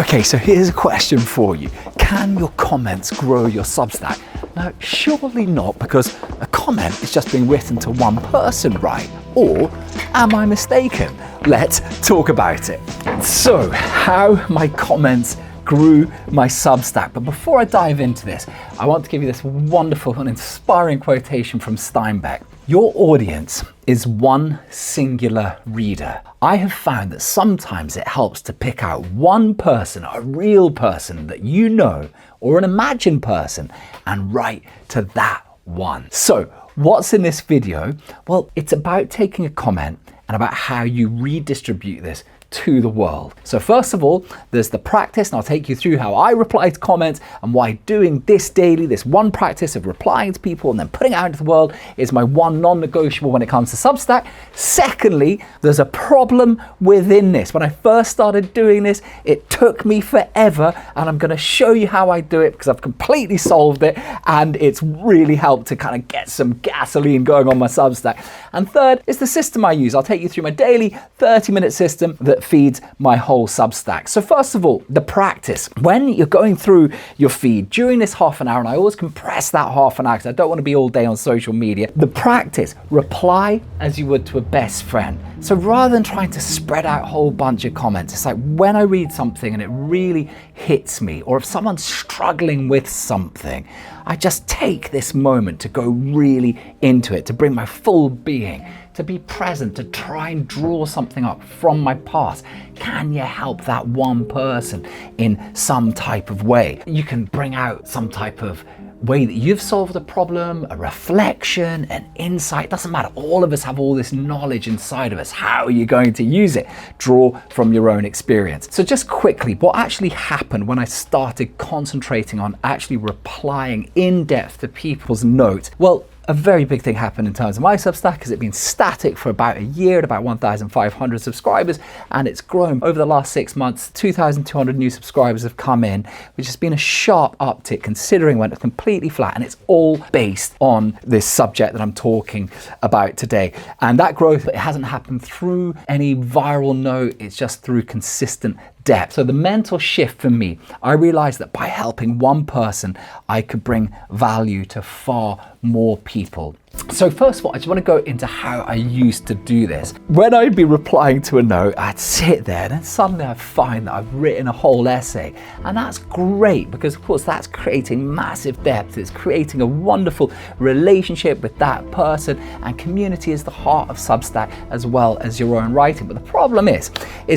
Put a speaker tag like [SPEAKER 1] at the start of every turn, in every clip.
[SPEAKER 1] Okay, so here's a question for you. Can your comments grow your Substack? Now, surely not, because a comment is just being written to one person, right? Or am I mistaken? Let's talk about it. So, how my comments grew my Substack. But before I dive into this, I want to give you this wonderful and inspiring quotation from Steinbeck. Your audience is one singular reader. I have found that sometimes it helps to pick out one person, a real person that you know, or an imagined person, and write to that one. So, what's in this video? Well, it's about taking a comment and about how you redistribute this to the world. So first of all, there's the practice, and I'll take you through how I reply to comments and why doing this daily, this one practice of replying to people and then putting it out into the world is my one non-negotiable when it comes to Substack. Secondly, there's a problem within this. When I first started doing this, it took me forever, and I'm going to show you how I do it because I've completely solved it, and it's really helped to kind of get some gasoline going on my Substack. And third is the system I use. I'll take you through my daily 30-minute system that feeds my whole Substack. So first of all, the practice. When you're going through your feed during this half an hour, and I always compress that half an hour because I don't want to be all day on social media, the practice, reply as you would to a best friend. So rather than trying to spread out a whole bunch of comments, it's like when I read something and it really hits me, or if someone's struggling with something, I just take this moment to go really into it, to bring my full being, to be present, to try and draw something up from my past. Can you help that one person in some type of way? You can bring out some type of way that you've solved a problem, a reflection, an insight. Doesn't matter. All of us have all this knowledge inside of us. How are you going to use it? Draw from your own experience. So just quickly, what actually happened when I started concentrating on actually replying in depth to people's notes? Well, a very big thing happened in terms of my Substack, because it's been static for about a year at about 1,500 subscribers, and it's grown over the last 6 months. 2,200 new subscribers have come in, which has been a sharp uptick considering when it's completely flat, and it's all based on this subject that I'm talking about today. And that growth, it hasn't happened through any viral note, it's just through consistent depth. So the mental shift for me, I realized that by helping one person, I could bring value to far more people. So first of all, I just want to go into how I used to do this. When I'd be replying to a note, I'd sit there and then suddenly I'd find that I've written a whole essay. And that's great because of course that's creating massive depth. It's creating a wonderful relationship with that person, and community is the heart of Substack as well as your own writing. But the problem is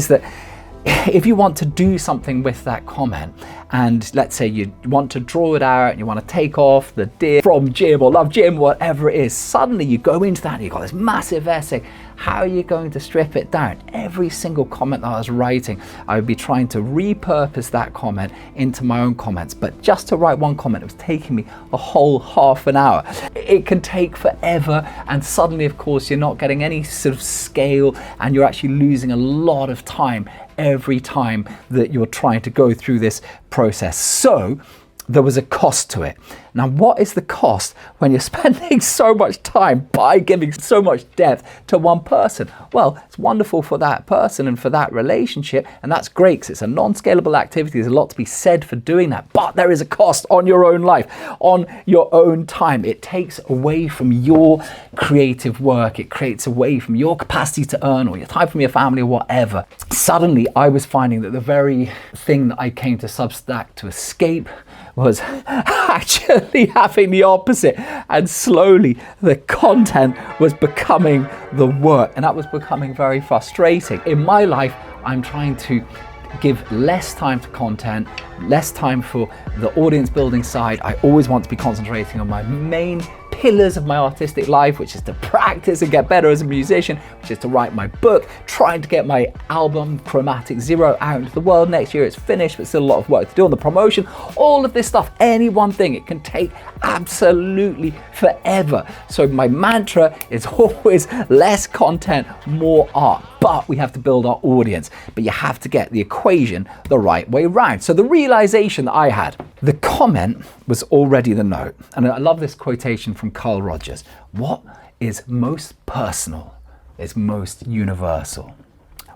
[SPEAKER 1] that if you want to do something with that comment, and let's say you want to draw it out and you want to take off the dear from Jim or love Jim, whatever it is, suddenly you go into that and you've got this massive essay. How are you going to strip it down? Every single comment that I was writing, I would be trying to repurpose that comment into my own comments. But just to write one comment, it was taking me a whole half an hour. It can take forever, and suddenly, of course, you're not getting any sort of scale, and you're actually losing a lot of time every time that you're trying to go through this process. So there was a cost to it. Now, what is the cost when you're spending so much time by giving so much depth to one person? Well, it's wonderful for that person and for that relationship, and that's great because it's a non-scalable activity. There's a lot to be said for doing that, but there is a cost on your own life, on your own time. It takes away from your creative work. It creates away from your capacity to earn, or your time from your family, or whatever. Suddenly, I was finding that the very thing that I came to Substack to escape was actually having the opposite, and slowly the content was becoming the work, and that was becoming very frustrating. In my life, I'm trying to give less time to content, less time for the audience building side. I always want to be concentrating on my main pillars of my artistic life, which is to practice and get better as a musician, which is to write my book, trying to get my album Chromatic Zero out into the world. Next year it's finished, but still a lot of work to do on the promotion. All of this stuff, any one thing, it can take absolutely forever. So my mantra is always less content, more art. But we have to build our audience, but you have to get the equation the right way round. So the realization that I had, the comment was already the note. And I love this quotation from Carl Rogers. What is most personal is most universal.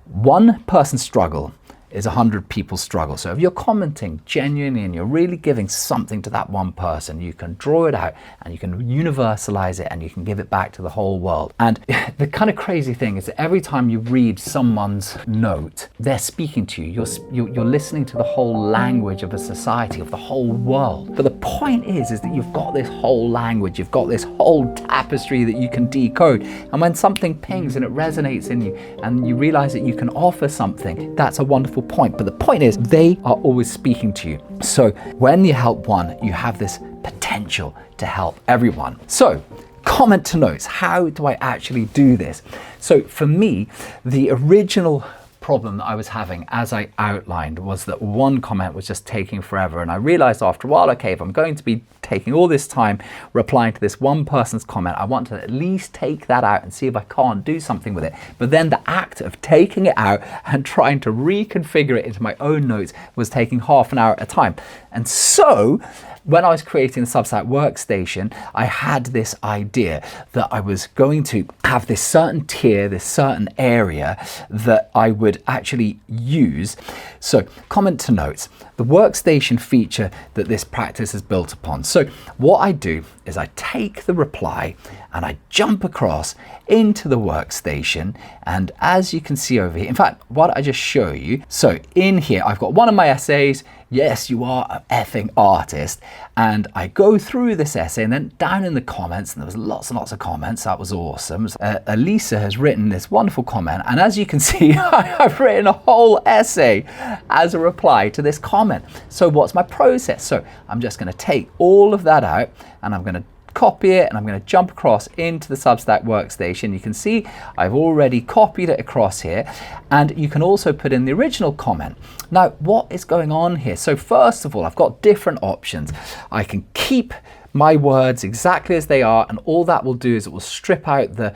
[SPEAKER 1] One person's struggle is 100 people's struggle. So if you're commenting genuinely and you're really giving something to that one person, you can draw it out and you can universalize it and you can give it back to the whole world. And the kind of crazy thing is that every time you read someone's note, they're speaking to you. You're listening to the whole language of a society, of the whole world. But the point is that you've got this whole language, you've got this whole tapestry that you can decode. And when something pings and it resonates in you and you realize that you can offer something, that's a wonderful point. But the point is, they are always speaking to you. So when you help one, you have this potential to help everyone. So comment to notes. How do I actually do this? So for me, the original problem that I was having, as I outlined, was that one comment was just taking forever. And I realized after a while, okay, if I'm going to be taking all this time replying to this one person's comment, I want to at least take that out and see if I can't do something with it. But then the act of taking it out and trying to reconfigure it into my own notes was taking half an hour at a time. And so when I was creating the Substack Workstation, I had this idea that I was going to have this certain tier, this certain area that I would actually use. So comment to notes, the workstation feature that this practice is built upon. So what I do is I take the reply and I jump across into the workstation. And as you can see over here, in fact, why don't I just show you? So in here, I've got one of my essays. Yes, you are an effing artist. And I go through this essay, and then down in the comments, and there was lots and lots of comments. That was awesome. Elisa has written this wonderful comment. And as you can see, I've written a whole essay as a reply to this comment. So what's my process? So I'm just going to take all of that out and I'm going to copy it and I'm going to jump across into the Substack Workstation. You can see I've already copied it across here, and you can also put in the original comment. Now, what is going on here? So first of all, I've got different options. I can keep my words exactly as they are, and all that will do is it will strip out the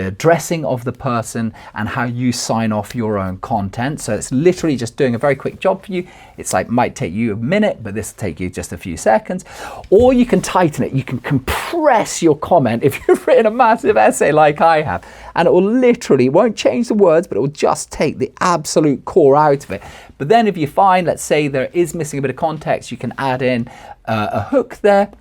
[SPEAKER 1] addressing of the person and how you sign off your own content. So it's literally just doing a very quick job for you. It's like, might take you a minute, but this will take you just a few seconds. Or you can tighten it. You can compress your comment if you've written a massive essay like I have, and it will literally, it won't change the words, but it will just take the absolute core out of it. But then if you find, let's say there is missing a bit of context, you can add in a hook there,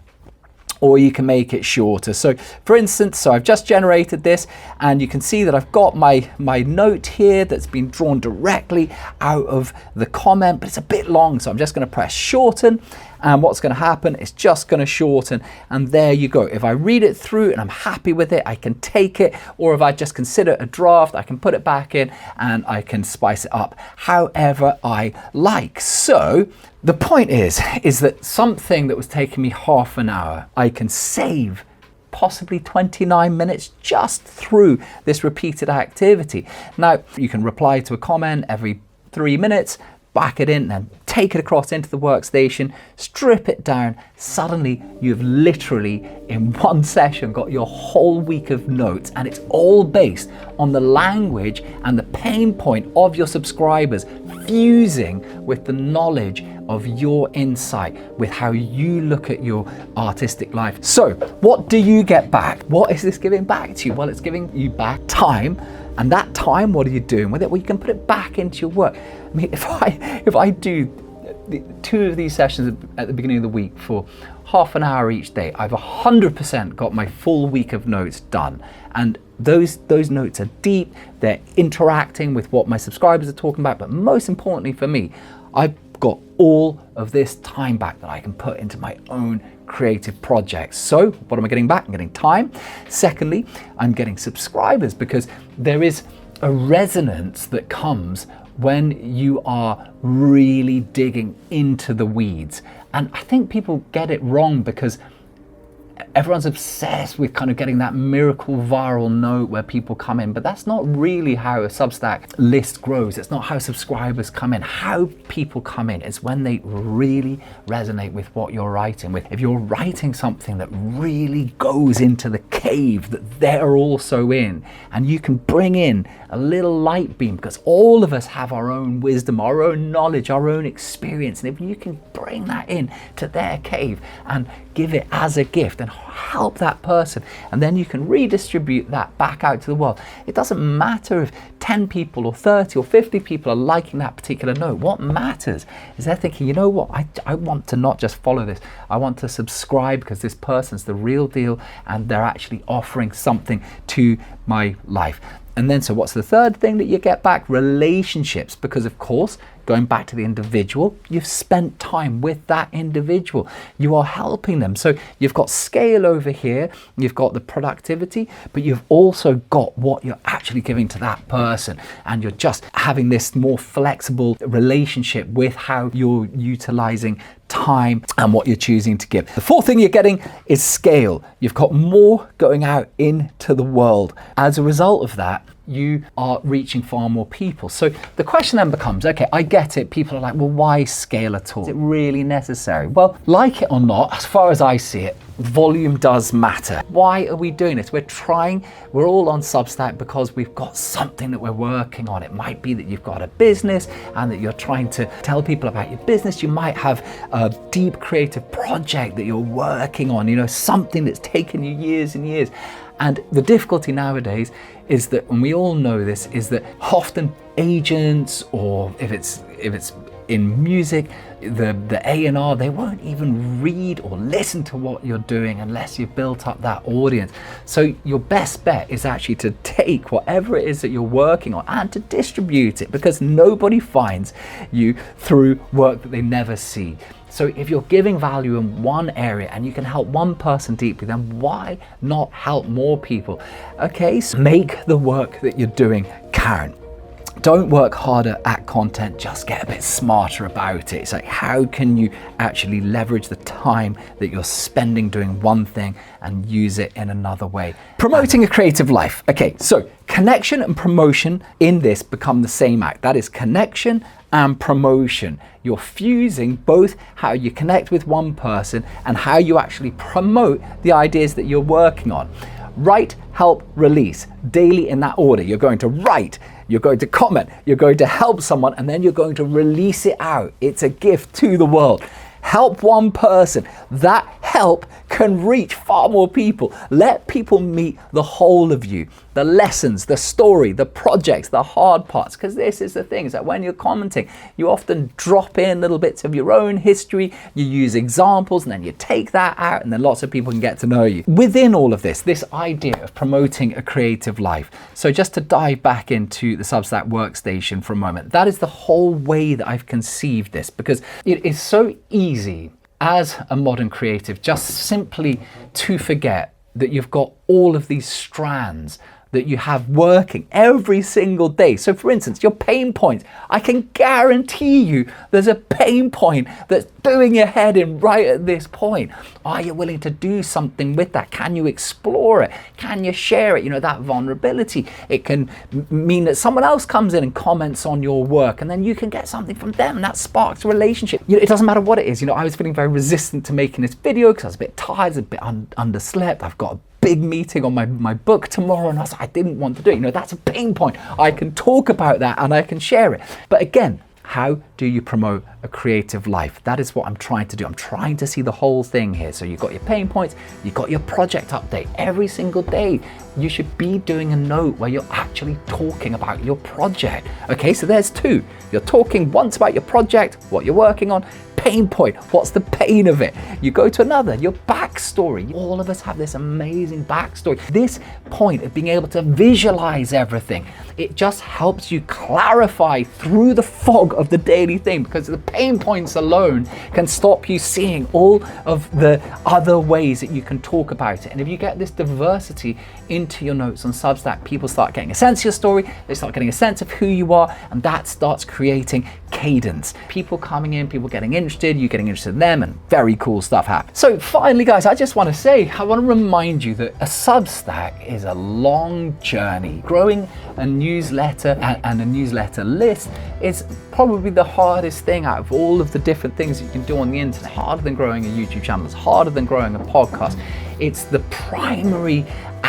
[SPEAKER 1] or you can make it shorter. So for instance, so I've just generated this, and you can see that I've got my note here that's been drawn directly out of the comment, but it's a bit long. So I'm just going to press shorten, and what's going to happen is just going to shorten, and there you go. If I read it through and I'm happy with it, I can take it, or if I just consider a draft, I can put it back in and I can spice it up however I like. So the point is that something that was taking me half an hour, I can save possibly 29 minutes just through this repeated activity. Now, you can reply to a comment every 3 minutes, back it in and take it across into the workstation, strip it down. Suddenly you've literally in one session got your whole week of notes, and it's all based on the language and the pain point of your subscribers fusing with the knowledge of your insight, with how you look at your artistic life. So what do you get back? What is this giving back to you? Well, it's giving you back time. And that time, what are you doing with it? Well, you can put it back into your work. I mean, if I do 2 of these sessions at the beginning of the week for half an hour each day, I've 100% got my full week of notes done. And those notes are deep, they're interacting with what my subscribers are talking about, but most importantly for me, I've got all of this time back that I can put into my own creative projects. So what am I getting back? I'm getting time. Secondly, I'm getting subscribers, because there is a resonance that comes when you are really digging into the weeds. And I think people get it wrong, because everyone's obsessed with kind of getting that miracle viral note where people come in, but that's not really how a Substack list grows. It's not how subscribers come in. How people come in is when they really resonate with what you're writing with. If you're writing something that really goes into the cave that they're also in, and you can bring in a little light beam, because all of us have our own wisdom, our own knowledge, our own experience, and if you can bring that in to their cave and give it as a gift, and help that person, and then you can redistribute that back out to the world. It doesn't matter if 10 people or 30 or 50 people are liking that particular note. What matters is they're thinking, you know what, I want to not just follow this, I want to subscribe because this person's the real deal and they're actually offering something to my life. And then, so what's the third thing that you get back? Relationships, because of course, going back to the individual, you've spent time with that individual. You are helping them. So you've got scale over here, you've got the productivity, but you've also got what you're actually giving to that person. And you're just having this more flexible relationship with how you're utilizing time and what you're choosing to give. The fourth thing you're getting is scale. You've got more going out into the world. As a result of that, you are reaching far more people. So the question then becomes, okay, I get it. People are like, well, why scale at all? Is it really necessary? Well, like it or not, as far as I see it, volume does matter. Why are we doing this? We're all on Substack because we've got something that we're working on. It might be that you've got a business and that you're trying to tell people about your business. You might have a deep creative project that you're working on, something that's taken you years and years. And the difficulty nowadays is that, and we all know this, is that often agents, or if it's in music, the A&R, they won't even read or listen to what you're doing unless you've built up that audience. So your best bet is actually to take whatever it is that you're working on and to distribute it, because nobody finds you through work that they never see. So if you're giving value in one area and you can help one person deeply, then why not help more people? Okay, so make the work that you're doing count. Don't work harder at content, just get a bit smarter about it. It's like, how can you actually leverage the time that you're spending doing one thing and use it in another way? Promoting a creative life. Okay, so connection and promotion in this become the same act. That is connection and promotion. You're fusing both how you connect with one person and how you actually promote the ideas that you're working on. Write, help, release, daily in that order. You're going to write, you're going to comment, you're going to help someone, and then you're going to release it out. It's a gift to the world. Help one person. That help can reach far more people. Let people meet the whole of you, the lessons, the story, the projects, the hard parts. Because this is the thing, is that when you're commenting, you often drop in little bits of your own history, you use examples, and then you take that out, and then lots of people can get to know you. Within all of this idea of promoting a creative life. So just to dive back into the Substack Workstation for a moment, that is the whole way that I've conceived this, because it is so easy as a modern creative just simply to forget that you've got all of these strands that you have working every single day. So for instance, your pain points, I can guarantee you there's a pain point that's doing your head in right at this point. Are you willing to do something with that? Can you explore it? Can you share it? That vulnerability, it can mean that someone else comes in and comments on your work, and then you can get something from them, and that sparks a relationship. It doesn't matter what it is. I was feeling very resistant to making this video because I was a bit tired, a bit underslept. I've got a big meeting on my book tomorrow, and I didn't want to do it. That's a pain point. I can talk about that and I can share it. But again, how do you promote a creative life? That is what I'm trying to do. I'm trying to see the whole thing here. So you've got your pain points, you've got your project update. Every single day, you should be doing a note where you're actually talking about your project. Okay, so there's two. You're talking once about your project, what you're working on, pain point, what's the pain of it? You go to another, your backstory. All of us have this amazing backstory. This point of being able to visualize everything, it just helps you clarify through the fog of the daily thing, because the pain points alone can stop you seeing all of the other ways that you can talk about it. And if you get this diversity into your notes on Substack, people start getting a sense of your story, they start getting a sense of who you are, and that starts creating cadence. People coming in, people getting interested, you getting interested in them, and very cool stuff happens. So finally, guys, I just want to say, I want to remind you that a Substack is a long journey. Growing a newsletter and a newsletter list is probably the hardest thing out of all of the different things you can do on the internet. Harder than growing a YouTube channel, it's harder than growing a podcast. It's the primary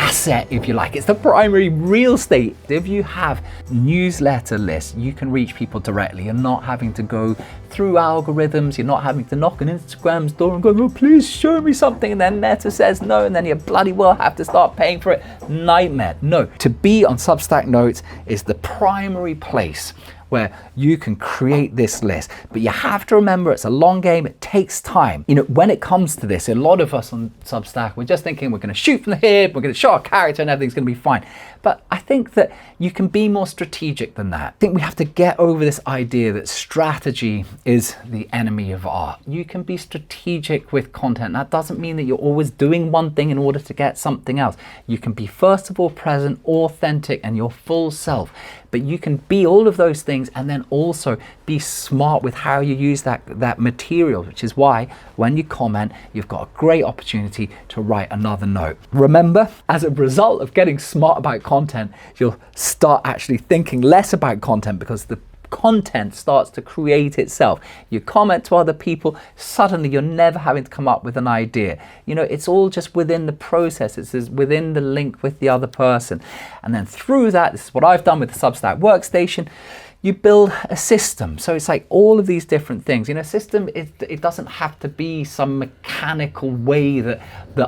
[SPEAKER 1] asset, if you like. It's the primary real estate. If you have newsletter lists, you can reach people directly. You're not having to go through algorithms. You're not having to knock on Instagram's door and go, oh, please show me something. And then Meta says no, and then you bloody well have to start paying for it. Nightmare. No, to be on Substack Notes is the primary place where you can create this list. But you have to remember, it's a long game, it takes time. You know, when it comes to this, a lot of us on Substack, we're just thinking we're gonna shoot from the hip, we're gonna show our character and everything's gonna be fine. But I think that you can be more strategic than that. I think we have to get over this idea that strategy is the enemy of art. You can be strategic with content. That doesn't mean that you're always doing one thing in order to get something else. You can be, first of all, present, authentic, and your full self. But you can be all of those things and then also be smart with how you use that material, which is why when you comment, you've got a great opportunity to write another note. Remember, as a result of getting smart about content, you'll start actually thinking less about content because the content starts to create itself. You comment to other people, suddenly you're never having to come up with an idea. You know, it's all just within the process. It's within the link with the other person. And then through that, this is what I've done with the Substack Workstation, you build a system. So it's like all of these different things. You know, system, it doesn't have to be some mechanical way that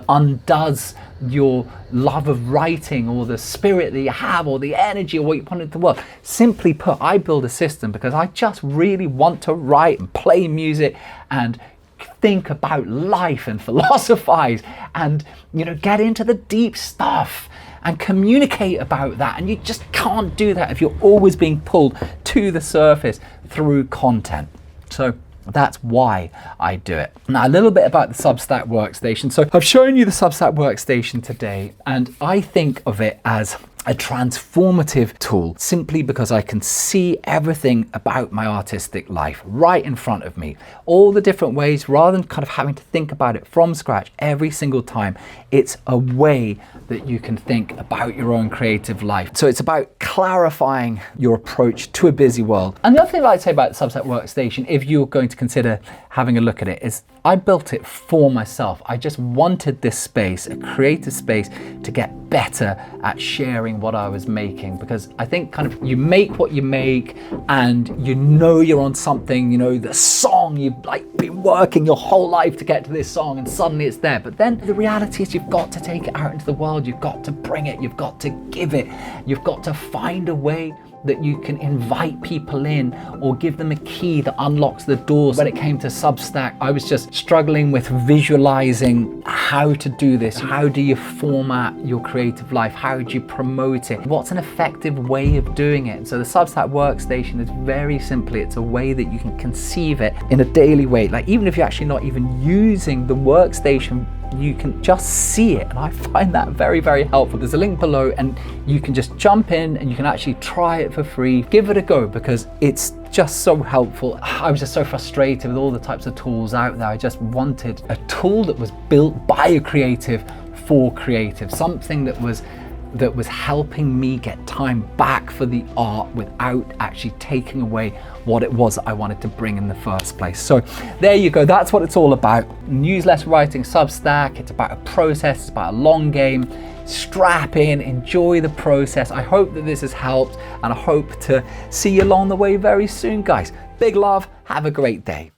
[SPEAKER 1] undoes your love of writing or the spirit that you have or the energy or what you put into the world. Simply put, I build a system because I just really want to write and play music and think about life and philosophize and, you know, get into the deep stuff and communicate about that. And you just can't do that if you're always being pulled to the surface through content. So that's why I do it. Now, a little bit about the Substack Workstation. So I've shown you the Substack Workstation today, and I think of it as a transformative tool simply because I can see everything about my artistic life right in front of me. All the different ways, rather than kind of having to think about it from scratch every single time. It's a way that you can think about your own creative life. So it's about clarifying your approach to a busy world. And the other thing I'd like to say about the Substack Workstation, if you're going to consider having a look at it, is I built it for myself. I just wanted this space, a creative space, to get better at sharing what I was making, because I think kind of you make what you make and you know you're on something, you know, the song, you've like been working your whole life to get to this song and suddenly it's there. But then the reality is you've got to take it out into the world, you've got to bring it, you've got to give it, you've got to find a way that you can invite people in or give them a key that unlocks the doors. When it came to Substack, I was just struggling with visualizing how to do this. How do you format your creative life? How do you promote it? What's an effective way of doing it? So the Substack Workstation is very simply, it's a way that you can conceive it in a daily way. Like even if you're actually not even using the workstation, you can just see it, and I find that very, very helpful. There's a link below and you can just jump in and you can actually try it for free. Give it a go because it's just so helpful. I was just so frustrated with all the types of tools out there. I just wanted a tool that was built by a creative for creative, something that was helping me get time back for the art without actually taking away what it was I wanted to bring in the first place. So there you go, that's what it's all about. Newsletter writing, Substack, it's about a process, it's about a long game. Strap in, enjoy the process. I hope that this has helped and I hope to see you along the way very soon, guys. Big love, have a great day.